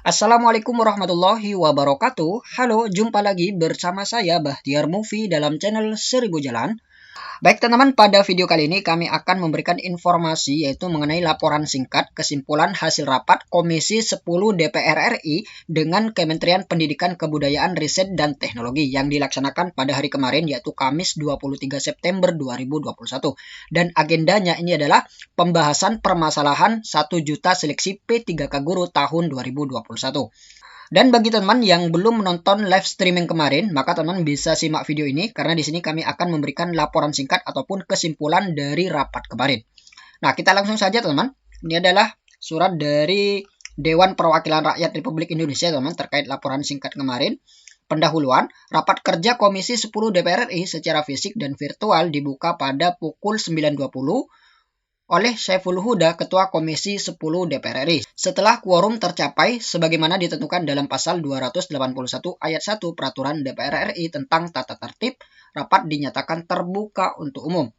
Assalamualaikum warahmatullahi wabarakatuh. Halo, jumpa lagi bersama saya Bahtiar Movie dalam channel 1000 Jalan. Baik teman-teman, pada video kali ini kami akan memberikan informasi yaitu mengenai laporan singkat kesimpulan hasil rapat Komisi 10 DPR RI dengan Kementerian Pendidikan Kebudayaan Riset dan Teknologi yang dilaksanakan pada hari kemarin yaitu Kamis 23 September 2021. Dan agendanya ini adalah pembahasan permasalahan 1 juta seleksi P3K Guru tahun 2021. Dan bagi teman-teman yang belum menonton live streaming kemarin, maka teman-teman bisa simak video ini karena di sini kami akan memberikan laporan singkat ataupun kesimpulan dari rapat kemarin. Nah, kita langsung saja teman-teman. Ini adalah surat dari Dewan Perwakilan Rakyat Republik Indonesia teman-teman terkait laporan singkat kemarin. Pendahuluan, rapat kerja Komisi 10 DPR RI secara fisik dan virtual dibuka pada pukul 9.20 oleh Syaiful Huda, Ketua Komisi 10 DPR RI. Setelah quorum tercapai sebagaimana ditentukan dalam pasal 281 ayat 1 Peraturan DPR RI tentang tata tertib, rapat dinyatakan terbuka untuk umum.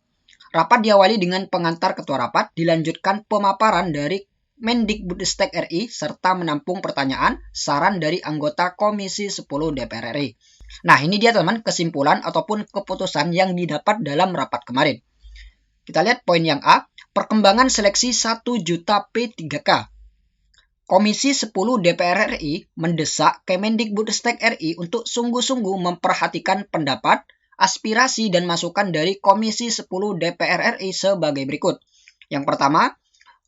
Rapat diawali dengan pengantar ketua rapat, dilanjutkan pemaparan dari Mendikbudristek RI serta menampung pertanyaan, saran dari anggota Komisi 10 DPR RI. Nah, ini dia teman kesimpulan ataupun keputusan yang didapat dalam rapat kemarin. Kita lihat poin yang A, perkembangan seleksi 1 juta P3K. Komisi 10 DPR RI mendesak Kemendikbudristek RI untuk sungguh-sungguh memperhatikan pendapat, aspirasi, dan masukan dari Komisi 10 DPR RI sebagai berikut. Yang pertama,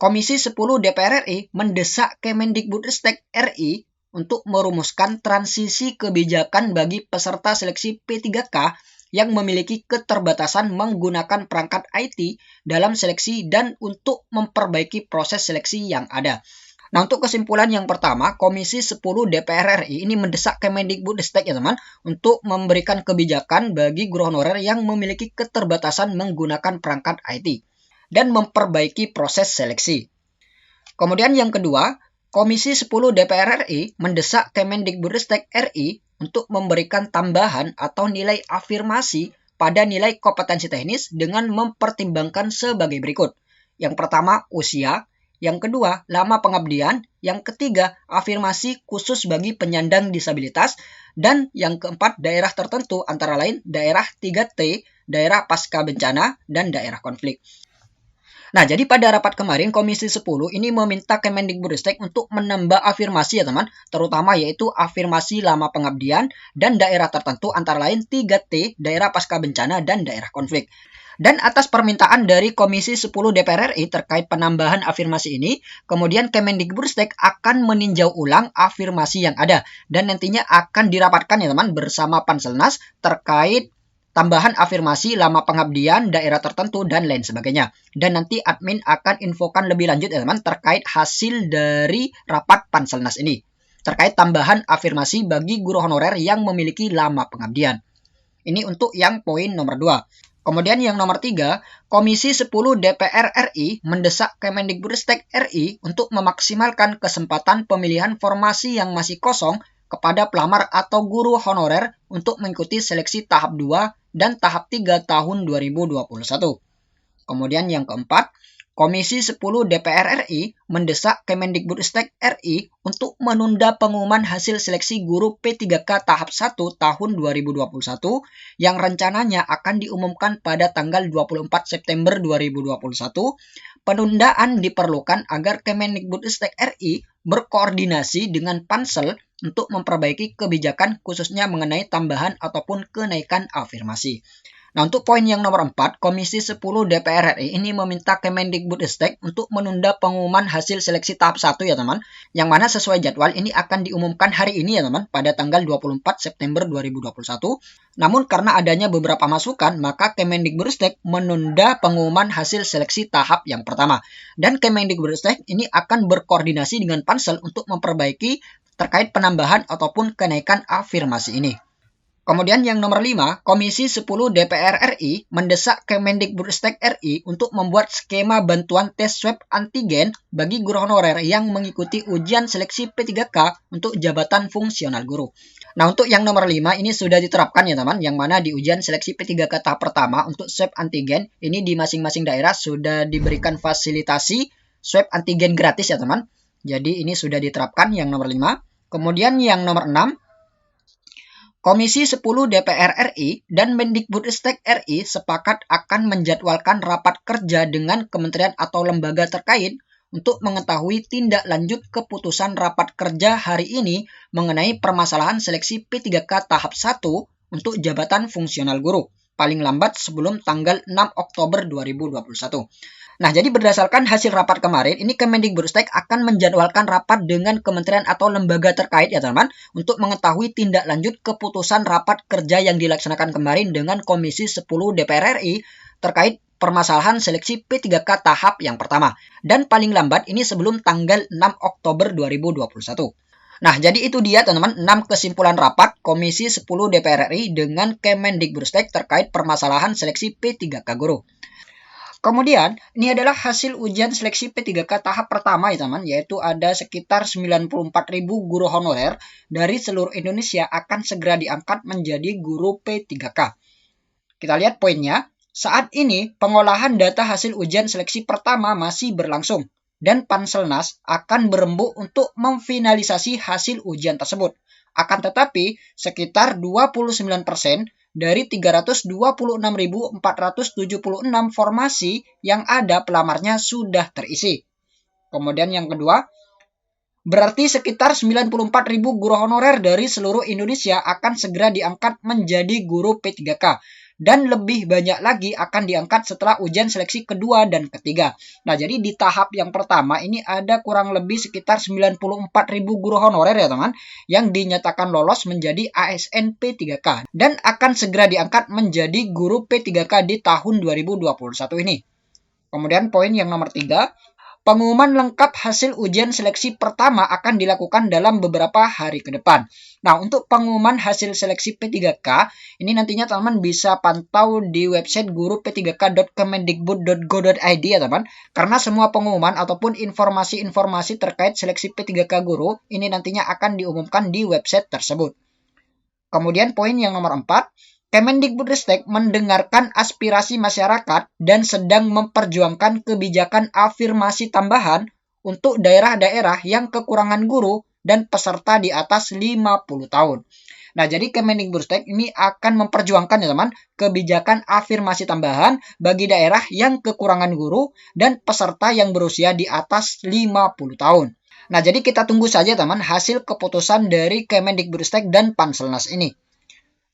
Komisi 10 DPR RI mendesak Kemendikbudristek RI untuk merumuskan transisi kebijakan bagi peserta seleksi P3K yang memiliki keterbatasan menggunakan perangkat IT dalam seleksi dan untuk memperbaiki proses seleksi yang ada. Nah, untuk kesimpulan yang pertama, Komisi 10 DPR RI ini mendesak Kemendikbudristek ya teman, untuk memberikan kebijakan bagi guru honorer yang memiliki keterbatasan menggunakan perangkat IT dan memperbaiki proses seleksi. Kemudian yang kedua, Komisi 10 DPR RI mendesak Kemendikbudristek RI untuk memberikan tambahan atau nilai afirmasi pada nilai kompetensi teknis dengan mempertimbangkan sebagai berikut. Yang pertama, usia. Yang kedua, lama pengabdian. Yang ketiga, afirmasi khusus bagi penyandang disabilitas. Dan yang keempat, daerah tertentu antara lain daerah 3T, daerah pasca bencana, dan daerah konflik. Nah, jadi pada rapat kemarin Komisi 10 ini meminta Kemendikbudristek untuk menambah afirmasi ya teman, terutama yaitu afirmasi lama pengabdian dan daerah tertentu antara lain 3T, daerah pasca bencana dan daerah konflik. Dan atas permintaan dari Komisi 10 DPR RI terkait penambahan afirmasi ini, kemudian Kemendikbudristek akan meninjau ulang afirmasi yang ada dan nantinya akan dirapatkan ya teman bersama Panselnas terkait tambahan afirmasi lama pengabdian, daerah tertentu, dan lain sebagainya. Dan nanti admin akan infokan lebih lanjut ya teman terkait hasil dari rapat Panselnas ini. Terkait tambahan afirmasi bagi guru honorer yang memiliki lama pengabdian. Ini untuk yang poin nomor 2. Kemudian yang nomor 3, Komisi 10 DPR RI mendesak Kemendikbudristek RI untuk memaksimalkan kesempatan pemilihan formasi yang masih kosong kepada pelamar atau guru honorer untuk mengikuti seleksi tahap 2 dan tahap 3 tahun 2021. Kemudian yang keempat, Komisi 10 DPR RI mendesak Kemendikbudristek RI untuk menunda pengumuman hasil seleksi guru P3K tahap 1 tahun 2021 yang rencananya akan diumumkan pada tanggal 24 September 2021. Penundaan diperlukan agar Kemendikbudristek RI berkoordinasi dengan Pansel untuk memperbaiki kebijakan khususnya mengenai tambahan ataupun kenaikan afirmasi. Nah, untuk poin yang nomor 4, Komisi 10 DPR RI ini meminta Kemendikbudristek untuk menunda pengumuman hasil seleksi tahap 1 ya teman, yang mana sesuai jadwal ini akan diumumkan hari ini ya teman, pada tanggal 24 September 2021. Namun karena adanya beberapa masukan, maka Kemendikbudristek menunda pengumuman hasil seleksi tahap yang pertama. Dan Kemendikbudristek ini akan berkoordinasi dengan Pansel untuk memperbaiki terkait penambahan ataupun kenaikan afirmasi ini. Kemudian yang nomor 5, Komisi 10 DPR RI mendesak Kemendikbudristek RI untuk membuat skema bantuan tes swab antigen bagi guru honorer yang mengikuti ujian seleksi P3K untuk jabatan fungsional guru. Nah, untuk yang nomor 5 ini sudah diterapkan ya teman, yang mana di ujian seleksi P3K tahap pertama untuk swab antigen, ini di masing-masing daerah sudah diberikan fasilitasi swab antigen gratis ya teman. Jadi ini sudah diterapkan yang nomor 5. Kemudian yang nomor 6, Komisi 10 DPR RI dan Mendikbudristek RI sepakat akan menjadwalkan rapat kerja dengan kementerian atau lembaga terkait untuk mengetahui tindak lanjut keputusan rapat kerja hari ini mengenai permasalahan seleksi P3K tahap 1 untuk jabatan fungsional guru, paling lambat sebelum tanggal 6 Oktober 2021. Nah, jadi berdasarkan hasil rapat kemarin, ini Kemendikbudristek akan menjadwalkan rapat dengan kementerian atau lembaga terkait ya teman-teman, untuk mengetahui tindak lanjut keputusan rapat kerja yang dilaksanakan kemarin dengan Komisi 10 DPR RI terkait permasalahan seleksi P3K tahap yang pertama. Dan paling lambat ini sebelum tanggal 6 Oktober 2021. Nah, jadi itu dia teman-teman 6 kesimpulan rapat Komisi 10 DPR RI dengan Kemendikbudristek terkait permasalahan seleksi P3K guru. Kemudian, ini adalah hasil ujian seleksi P3K tahap pertama ya teman, yaitu ada sekitar 94.000 guru honorer dari seluruh Indonesia akan segera diangkat menjadi guru P3K. Kita lihat poinnya. Saat ini, pengolahan data hasil ujian seleksi pertama masih berlangsung, dan Panselnas akan berembuk untuk memfinalisasi hasil ujian tersebut. Akan tetapi, sekitar 29% dari 326.476 formasi yang ada pelamarnya sudah terisi. Kemudian yang kedua, berarti sekitar 94.000 guru honorer dari seluruh Indonesia akan segera diangkat menjadi guru P3K. Dan lebih banyak lagi akan diangkat setelah ujian seleksi kedua dan ketiga. Nah, jadi di tahap yang pertama ini ada kurang lebih sekitar 94.000 guru honorer ya teman, yang dinyatakan lolos menjadi ASN P3K dan akan segera diangkat menjadi guru P3K di tahun 2021 ini. Kemudian poin yang nomor 3, pengumuman lengkap hasil ujian seleksi pertama akan dilakukan dalam beberapa hari ke depan. Nah, untuk pengumuman hasil seleksi P3K, ini nantinya teman-teman bisa pantau di website guru-p3k.kemendikbud.go.id ya teman. Karena semua pengumuman ataupun informasi-informasi terkait seleksi P3K guru, ini nantinya akan diumumkan di website tersebut. Kemudian poin yang nomor 4, Kemendikbudristek mendengarkan aspirasi masyarakat dan sedang memperjuangkan kebijakan afirmasi tambahan untuk daerah-daerah yang kekurangan guru dan peserta di atas 50 tahun. Nah, jadi Kemendikbudristek ini akan memperjuangkan ya teman, kebijakan afirmasi tambahan bagi daerah yang kekurangan guru dan peserta yang berusia di atas 50 tahun. Nah, jadi kita tunggu saja teman hasil keputusan dari Kemendikbudristek dan Panselnas ini.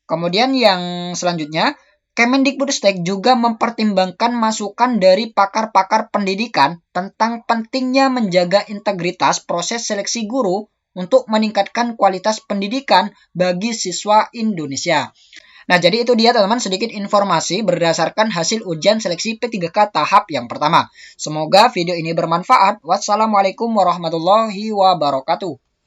Kemudian yang selanjutnya, Kemendikbudristek juga mempertimbangkan masukan dari pakar-pakar pendidikan tentang pentingnya menjaga integritas proses seleksi guru untuk meningkatkan kualitas pendidikan bagi siswa Indonesia. Nah, jadi itu dia teman-teman sedikit informasi berdasarkan hasil ujian seleksi P3K tahap yang pertama. Semoga video ini bermanfaat. Wassalamualaikum warahmatullahi wabarakatuh.